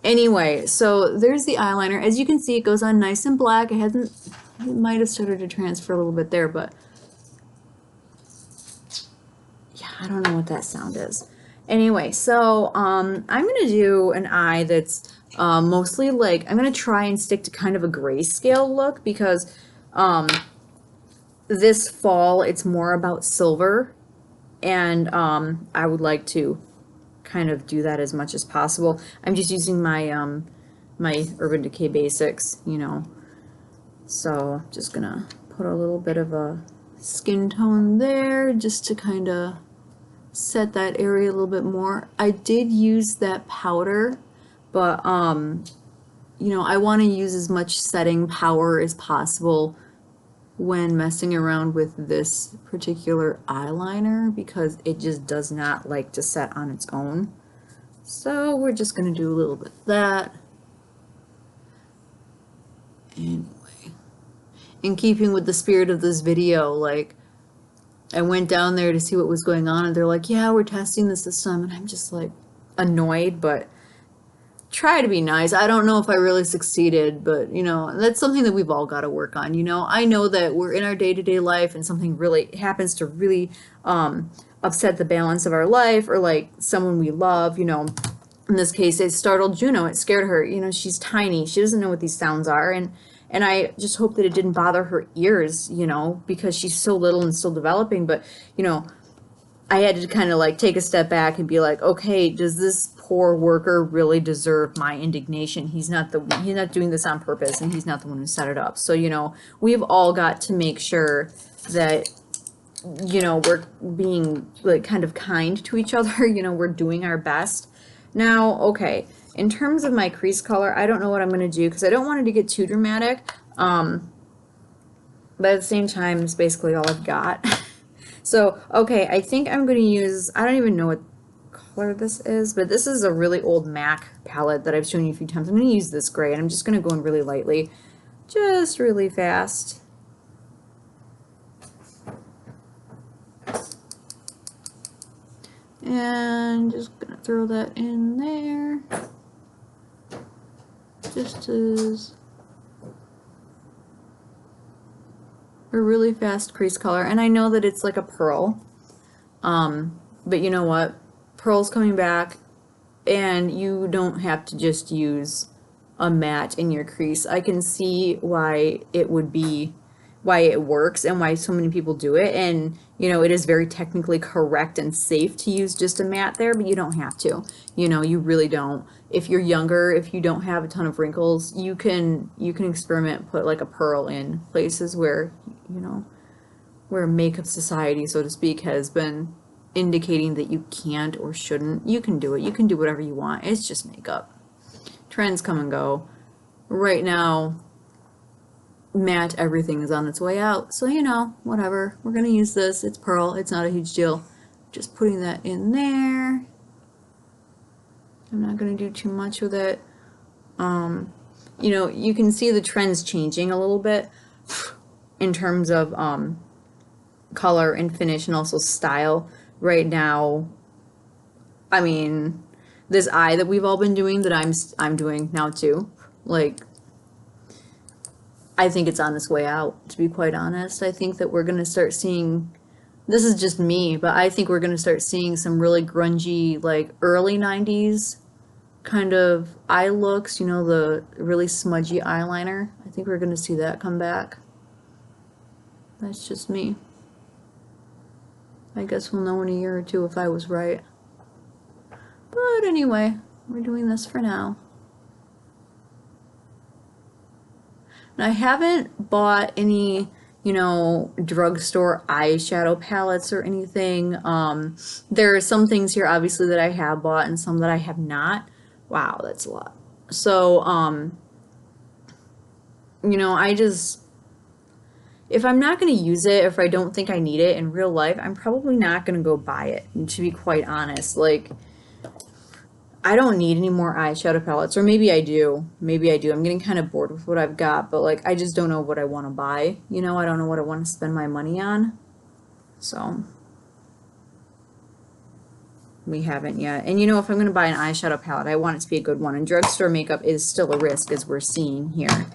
Anyway, so there's the eyeliner. As you can see, it goes on nice and black. It might have started to transfer a little bit there, but yeah, I don't know what that sound is. Anyway, so I'm gonna do an eye that's mostly like, I'm gonna try and stick to kind of a grayscale look, because this fall it's more about silver, and I would like to kind of do that as much as possible. I'm just using my my Urban Decay Basics, you know. So just gonna put a little bit of a skin tone there just to kind of set that area a little bit more. I did use that powder, but you know, I want to use as much setting power as possible when messing around with this particular eyeliner because it just does not like to set on its own. So we're just going to do a little bit of that. Anyway, in keeping with the spirit of this video, like, I went down there to see what was going on, and they're like, yeah, we're testing the system, and I'm just like annoyed, but try to be nice. I don't know if I really succeeded, but you know, that's something that we've all got to work on. You know, I know that we're in our day-to-day life and something really happens to really upset the balance of our life, or like someone we love, you know. In this case, it startled Juno. It scared her. You know, she's tiny. She doesn't know what these sounds are, and I just hope that it didn't bother her ears, you know, because she's so little and still developing. But you know, I had to kind of like take a step back and be like, okay, does this poor worker really deserve my indignation? He's not doing this on purpose, and he's not the one who set it up. So, you know, we've all got to make sure that, you know, we're being like kind of kind to each other, you know, we're doing our best. Now, okay, in terms of my crease color, I don't know what I'm going to do because I don't want it to get too dramatic. But at the same time, it's basically all I've got. So, okay, I think I'm going to use, I don't even know what color this is, but this is a really old MAC palette that I've shown you a few times. I'm going to use this gray, and I'm just going to go in really lightly, just really fast. And just going to throw that in there, just as a really fast crease color. And I know that it's like a pearl, but you know what? Pearl's coming back, and you don't have to just use a matte in your crease. I can see why it would be, why it works and why so many people do it. And, you know, it is very technically correct and safe to use just a matte there, but you don't have to. You know, you really don't. If you're younger, if you don't have a ton of wrinkles, you can experiment, put like a pearl in places where, you know, where makeup society, so to speak, has been indicating that you can't or shouldn't. You can do it. You can do whatever you want. It's just makeup. Trends come and go. Right now, matte everything is on its way out. So, you know, whatever. We're going to use this. It's pearl. It's not a huge deal. Just putting that in there. I'm not going to do too much with it. You know, you can see the trends changing a little bit in terms of color and finish and also style. Right now, I mean, this eye that we've all been doing, that I'm doing now too, like, I think it's on its way out, to be quite honest. I think that we're going to start seeing, this is just me, but I think we're going to start seeing some really grungy, like, early 90s kind of eye looks, you know, the really smudgy eyeliner. I think we're going to see that come back. That's just me. I guess we'll know in a year or two if I was right. But anyway, we're doing this for now. And I haven't bought any, you know, drugstore eyeshadow palettes or anything. There are some things here, obviously, that I have bought and some that I have not. Wow, that's a lot. So, you know, I just, if I'm not going to use it, if I don't think I need it in real life, I'm probably not going to go buy it, to be quite honest. Like, I don't need any more eyeshadow palettes, or maybe I do. Maybe I do. I'm getting kind of bored with what I've got, but like, I just don't know what I want to buy. You know, I don't know what I want to spend my money on. So, we haven't yet. And you know, if I'm going to buy an eyeshadow palette, I want it to be a good one. And drugstore makeup is still a risk, as we're seeing here.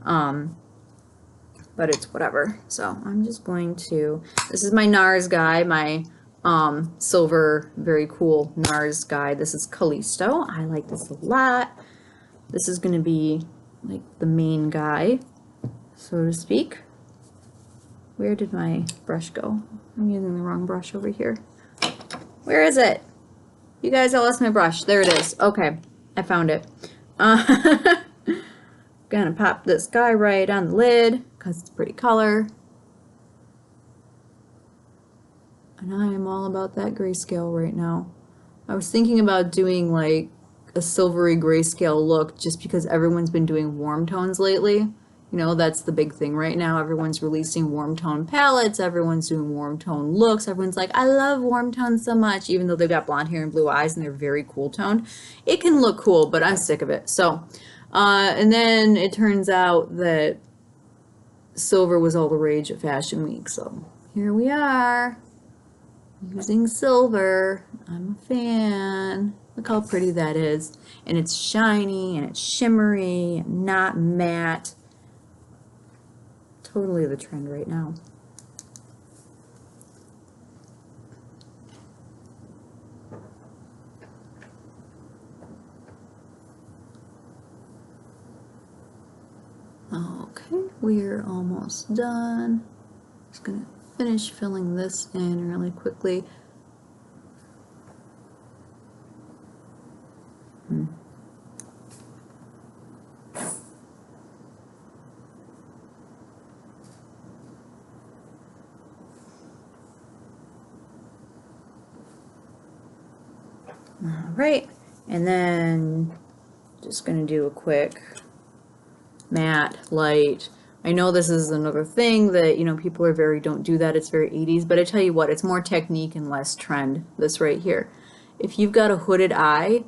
But it's whatever. So I'm just going to, this is my NARS guy, my silver, very cool NARS guy. This is Callisto. I like this a lot. This is going to be like the main guy, so to speak. Where did my brush go? I'm using the wrong brush over here. Where is it? You guys, I lost my brush. There it is. Okay, I found it. Gonna pop this guy right on the lid because it's a pretty color. And I am all about that grayscale right now. I was thinking about doing like a silvery grayscale look just because everyone's been doing warm tones lately. You know, that's the big thing right now. Everyone's releasing warm tone palettes. Everyone's doing warm tone looks. Everyone's like, I love warm tones so much, even though they've got blonde hair and blue eyes and they're very cool toned. It can look cool, but I'm sick of it. So, and then it turns out that silver was all the rage at Fashion Week. So here we are using silver. I'm a fan. Look how pretty that is. And it's shiny and it's shimmery, not matte. Totally the trend right now. Okay, we're almost done. Just gonna finish filling this in really quickly. All right, and then just gonna do a quick matte light. I know this is another thing that, you know, people are very, don't do that, it's very 80s, but I tell you what, it's more technique and less trend, this right here. If you've got a hooded eye,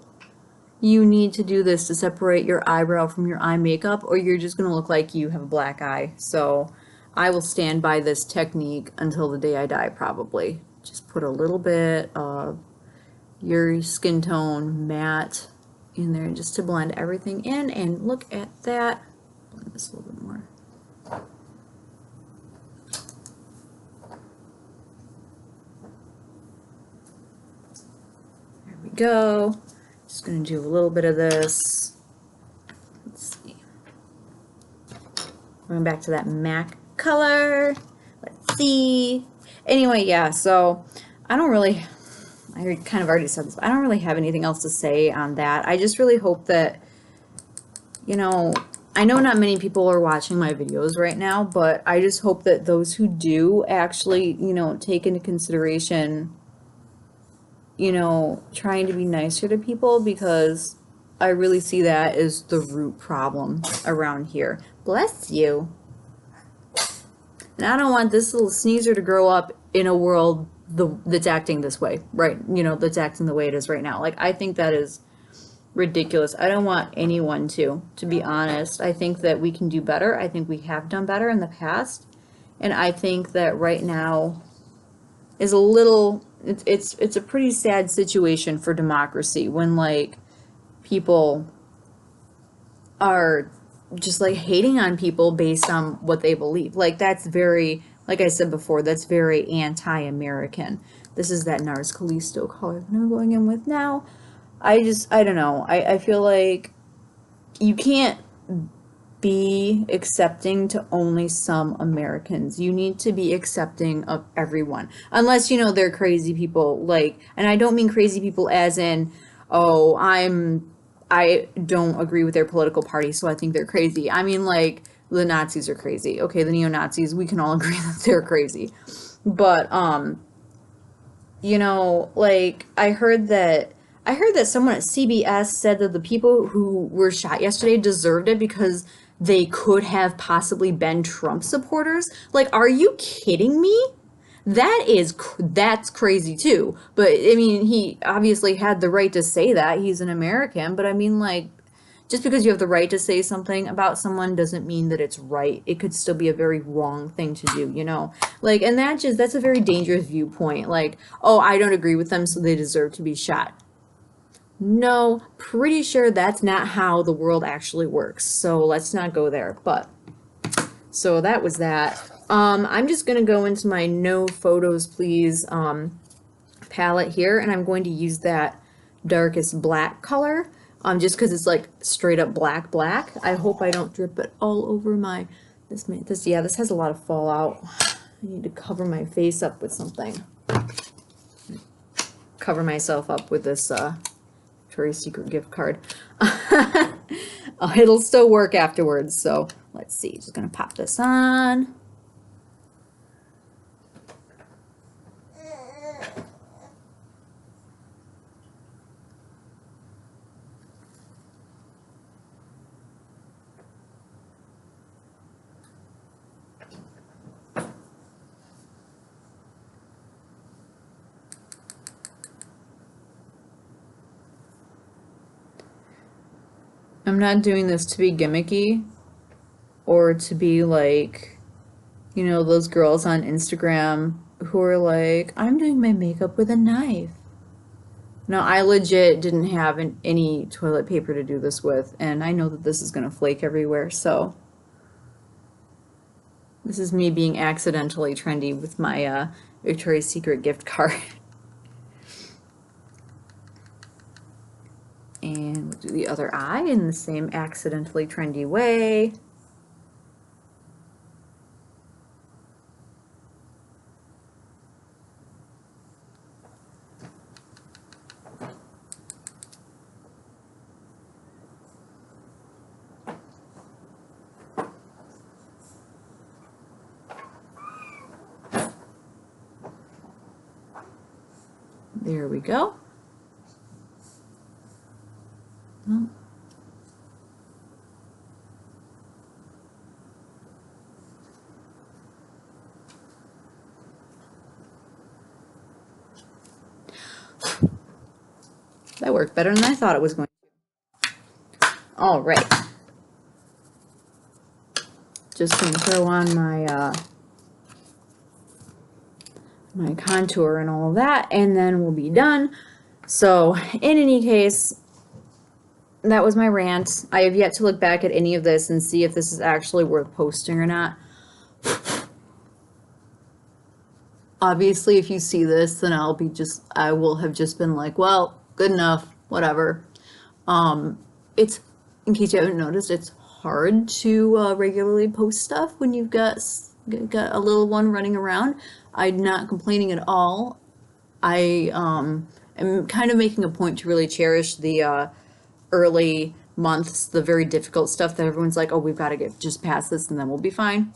you need to do this to separate your eyebrow from your eye makeup, or you're just gonna look like you have a black eye. So I will stand by this technique until the day I die, probably. Just put a little bit of your skin tone matte in there just to blend everything in, and look at that. Blend this a little bit more. There we go. Just gonna do a little bit of this. Let's see. Going back to that MAC color. Let's see. Anyway, yeah, so I don't really, I kind of already said this, but I don't really have anything else to say on that. I just really hope that, you know, I know not many people are watching my videos right now, but I just hope that those who do actually, you know, take into consideration, you know, trying to be nicer to people, because I really see that as the root problem around here. Bless you. And I don't want this little sneezer to grow up in a world that's acting this way, right? You know, that's acting the way it is right now. Like, I think that is ridiculous. I don't want anyone to be honest. I think that we can do better. I think we have done better in the past. And I think that right now is a little, it's a pretty sad situation for democracy when, like, people are just like hating on people based on what they believe. Like, that's very, like I said before, that's very anti-American. This is that NARS Callisto color that I'm going in with now. I don't know. I feel like you can't be accepting to only some Americans. You need to be accepting of everyone. Unless, you know, they're crazy people, like, and I don't mean crazy people as in, oh, I don't agree with their political party, so I think they're crazy. I mean, like, the Nazis are crazy. Okay, the neo-Nazis, we can all agree that they're crazy. But, you know, like, I heard that someone at CBS said that the people who were shot yesterday deserved it because they could have possibly been Trump supporters. Like, are you kidding me? That's crazy too. But I mean, he obviously had the right to say that. He's an American. But I mean, like, just because you have the right to say something about someone doesn't mean that it's right. It could still be a very wrong thing to do, you know? Like, and that's a very dangerous viewpoint. Like, oh, I don't agree with them, so they deserve to be shot. No, pretty sure that's not how the world actually works. So let's not go there. But, so that was that. I'm just going to go into my No Photos Please palette here, and I'm going to use that darkest black color, just because it's like straight up black. I hope I don't drip it all over my, this has a lot of fallout. I need to cover my face up with something. Cover myself up with this Victoria's Secret gift card. It'll still work afterwards, so let's see. Just gonna pop this on. I'm not doing this to be gimmicky or to be like, you know, those girls on Instagram who are like, I'm doing my makeup with a knife. No, I legit didn't have any toilet paper to do this with, and I know that this is going to flake everywhere, so this is me being accidentally trendy with my Victoria's Secret gift card. And we'll do the other eye in the same accidentally trendy way. There we go. Oh. That worked better than I thought it was going to. All right. Just going to throw on my my contour and all of that, and then we'll be done. So, in any case, that was my rant. I have yet to look back at any of this and see if this is actually worth posting or not. Obviously, if you see this, then I will have just been like, well, good enough, whatever. It's, in case you haven't noticed, it's hard to regularly post stuff when you've got a little one running around. I'm not complaining at all. I am kind of making a point to really cherish the early months, the very difficult stuff that everyone's like, oh, we've got to get just past this and then we'll be fine.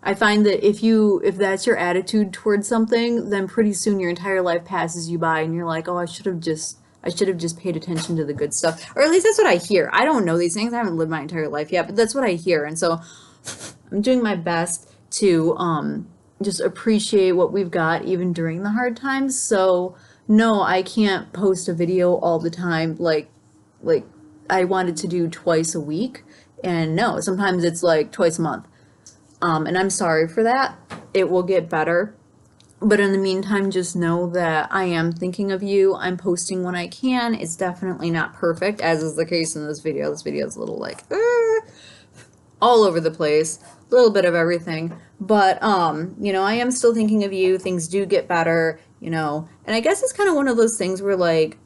I find that if that's your attitude towards something, then pretty soon your entire life passes you by and you're like, oh, I should have just paid attention to the good stuff. Or at least that's what I hear. I don't know these things. I haven't lived my entire life yet, but that's what I hear. And so I'm doing my best to just appreciate what we've got even during the hard times. So no, I can't post a video all the time like I wanted to do twice a week. And no, sometimes it's like twice a month. And I'm sorry for that. It will get better. But in the meantime, just know that I am thinking of you. I'm posting when I can. It's definitely not perfect, as is the case in this video. This video is a little like, all over the place. A little bit of everything. But, you know, I am still thinking of you. Things do get better, you know. And I guess it's kind of one of those things where, like,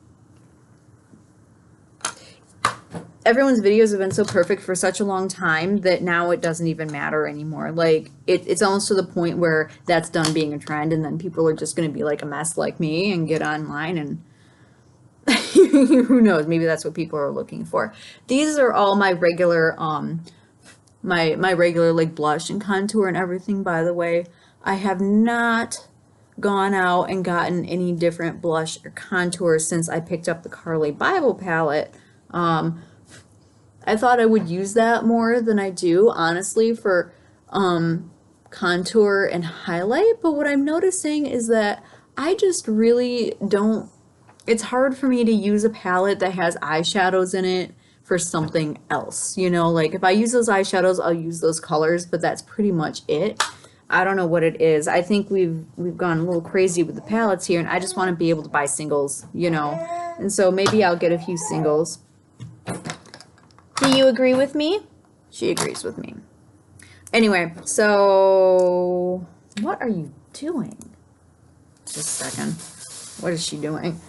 everyone's videos have been so perfect for such a long time that now it doesn't even matter anymore. Like, it's almost to the point where that's done being a trend, and then people are just going to be like a mess like me and get online and who knows, maybe that's what people are looking for. These are all my regular, my regular, like, blush and contour and everything, by the way. I have not gone out and gotten any different blush or contour since I picked up the Carly Bible palette. I thought I would use that more than I do, honestly, for contour and highlight, but what I'm noticing is that I just really don't, it's hard for me to use a palette that has eyeshadows in it for something else, you know, like if I use those eyeshadows, I'll use those colors, but that's pretty much it. I don't know what it is. I think we've gone a little crazy with the palettes here, and I just want to be able to buy singles, you know, and so maybe I'll get a few singles. Do you agree with me? She agrees with me. Anyway, so what are you doing? Just a second. What is she doing?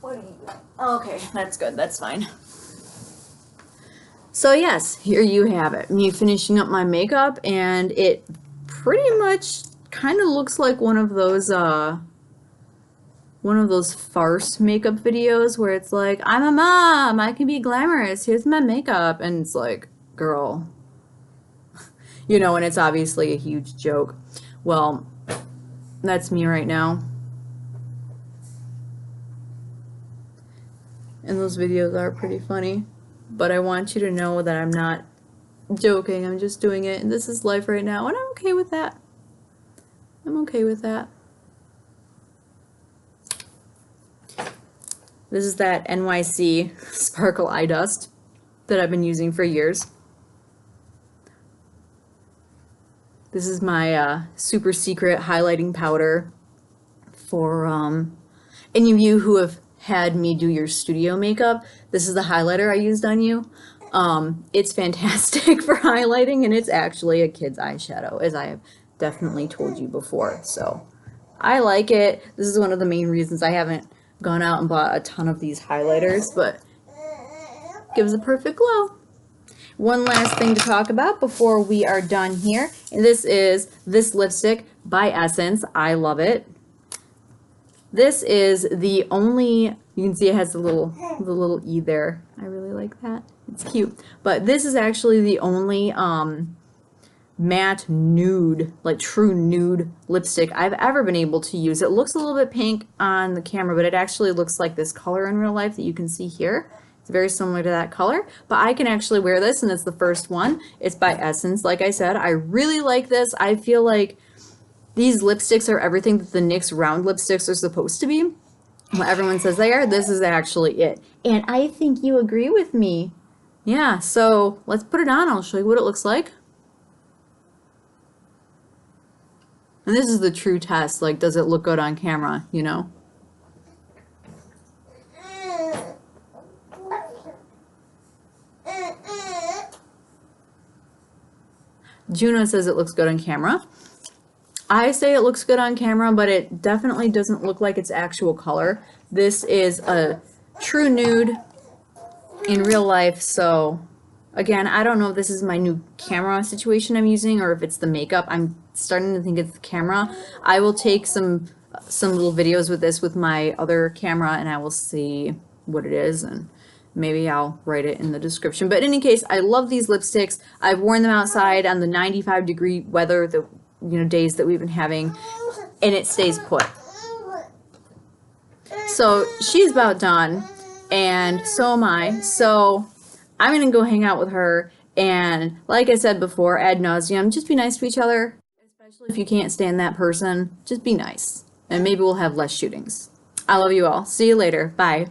What are you doing? Okay, that's good. That's fine. So yes, here you have it. Me finishing up my makeup, and it pretty much kind of looks like one of those farce makeup videos where it's like, I'm a mom, I can be glamorous, here's my makeup, and it's like, girl, you know, and it's obviously a huge joke. Well, that's me right now. And those videos are pretty funny. But I want you to know that I'm not joking, I'm just doing it, and this is life right now, and I'm okay with that. I'm okay with that. This is that NYC Sparkle Eye Dust that I've been using for years. This is my super secret highlighting powder for any of you who have had me do your studio makeup. This is the highlighter I used on you. It's fantastic for highlighting, and it's actually a kid's eyeshadow, as I have definitely told you before. So I like it. This is one of the main reasons I haven't gone out and bought a ton of these highlighters, but gives a perfect glow. One last thing to talk about before we are done here, and this is this lipstick by Essence. I love it. This is the only, you can see it has the little E there. I really like that. It's cute. But this is actually the only matte nude, like true nude lipstick I've ever been able to use. It looks a little bit pink on the camera, but it actually looks like this color in real life that you can see here. It's very similar to that color, but I can actually wear this, and it's the first one. It's by Essence. Like I said, I really like this. I feel like these lipsticks are everything that the NYX round lipsticks are supposed to be. What everyone says they are, this is actually it. And I think you agree with me. Yeah, so let's put it on. I'll show you what it looks like. And this is the true test, like, does it look good on camera, you know? Juno says it looks good on camera. I say it looks good on camera, but it definitely doesn't look like its actual color. This is a true nude in real life, so again, I don't know if this is my new camera situation I'm using or if it's the makeup. I'm starting to think it's the camera. I will take some little videos with this with my other camera, and I will see what it is, and maybe I'll write it in the description. But in any case, I love these lipsticks. I've worn them outside on the 95-degree weather, the days that we've been having, and it stays put. So she's about done, and so am I. So I'm gonna go hang out with her, and like I said before, ad nauseum, just be nice to each other, especially if you can't stand that person. Just be nice, and maybe we'll have less shootings. I love you all. See you later. Bye.